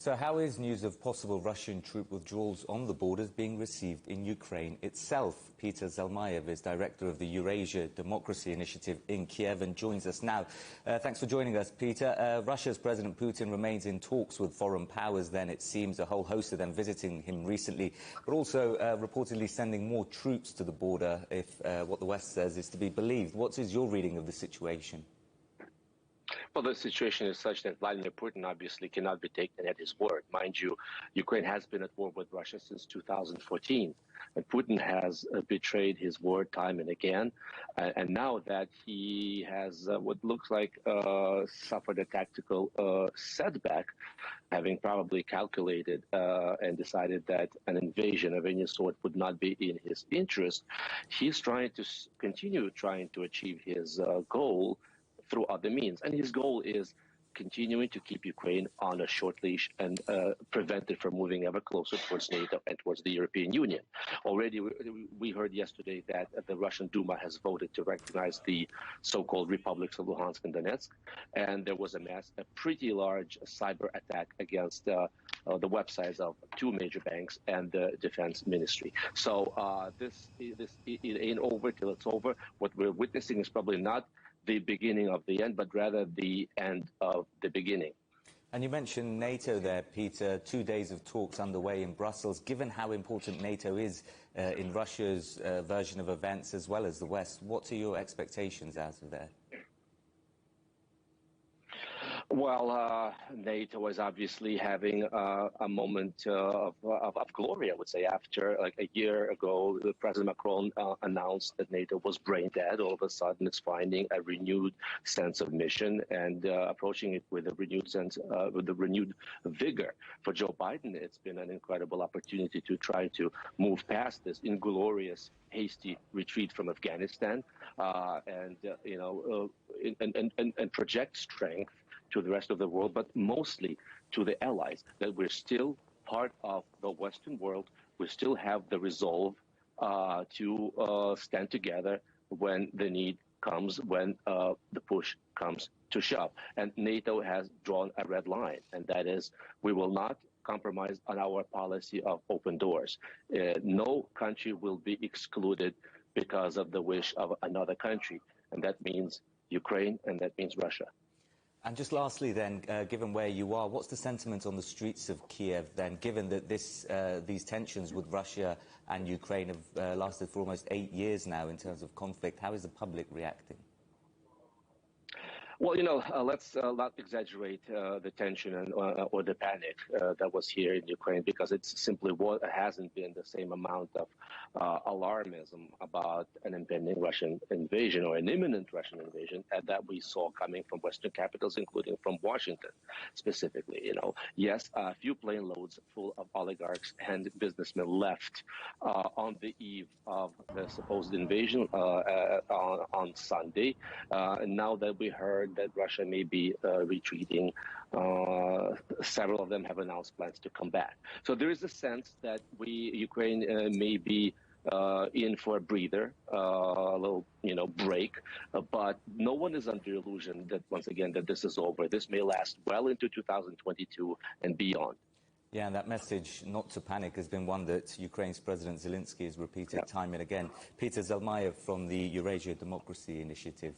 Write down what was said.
So how is news of possible Russian troop withdrawals on the borders being received in Ukraine itself? Peter Zalmayev is director of the Eurasia Democracy Initiative in Kiev and joins us now. Thanks for joining us, Peter. Russia's President Putin remains in talks with foreign powers then, it seems, a whole host of them visiting him recently, but also reportedly sending more troops to the border if what the West says is to be believed. What is your reading of the situation? Well, the situation is such that Vladimir Putin obviously cannot be taken at his word. Mind you, Ukraine has been at war with Russia since 2014, and Putin has betrayed his word time and again. And now that he has what looks like suffered a tactical setback, having probably calculated and decided that an invasion of any sort would not be in his interest, he's trying to continue trying to achieve his goal through other means. And his goal is continuing to keep Ukraine on a short leash and prevent it from moving ever closer towards NATO and towards the European Union. Already, we heard yesterday that the Russian Duma has voted to recognize the so-called republics of Luhansk and Donetsk. And there was a pretty large cyber attack against the websites of two major banks and the defense ministry. So it ain't over till it's over. What we're witnessing is probably not the beginning of the end, but rather the end of the beginning. And you mentioned NATO there, Peter. 2 days of talks underway in Brussels. Given how important NATO is in Russia's version of events as well as the West, what are your expectations out of there? Well, NATO is obviously having a moment of glory, I would say, after like a year ago, President Macron announced that NATO was brain dead. All of a sudden, it's finding a renewed sense of mission and approaching it with a renewed sense, with a renewed vigor. For Joe Biden, it's been an incredible opportunity to try to move past this inglorious, hasty retreat from Afghanistan, and project strength to the rest of the world, but mostly to the allies, that we're still part of the Western world. We still have the resolve to stand together when the need comes, when the push comes to shove. And NATO has drawn a red line, and that is we will not compromise on our policy of open doors. No country will be excluded because of the wish of another country, and that means Ukraine, and that means Russia. And just lastly then, given where you are, what's the sentiment on the streets of Kiev then, given that these tensions with Russia and Ukraine have lasted for almost 8 years now in terms of conflict? How is the public reacting? Well, let's not exaggerate the tension or the panic that was here in Ukraine, because it's simply hasn't been the same amount of alarmism about an impending Russian invasion or an imminent Russian invasion that we saw coming from Western capitals, including from Washington specifically. Yes, a few plane loads full of oligarchs and businessmen left on the eve of the supposed invasion on Sunday. And now that we heard that Russia may be retreating, several of them have announced plans to come back. So there is a sense that Ukraine may be in for a breather, a little, break, but no one is under illusion that, once again, that this is over. This may last well into 2022 and beyond. Yeah, and that message not to panic has been one that Ukraine's President Zelensky has repeated time and again. Peter Zalmayev from the Eurasia Democracy Initiative.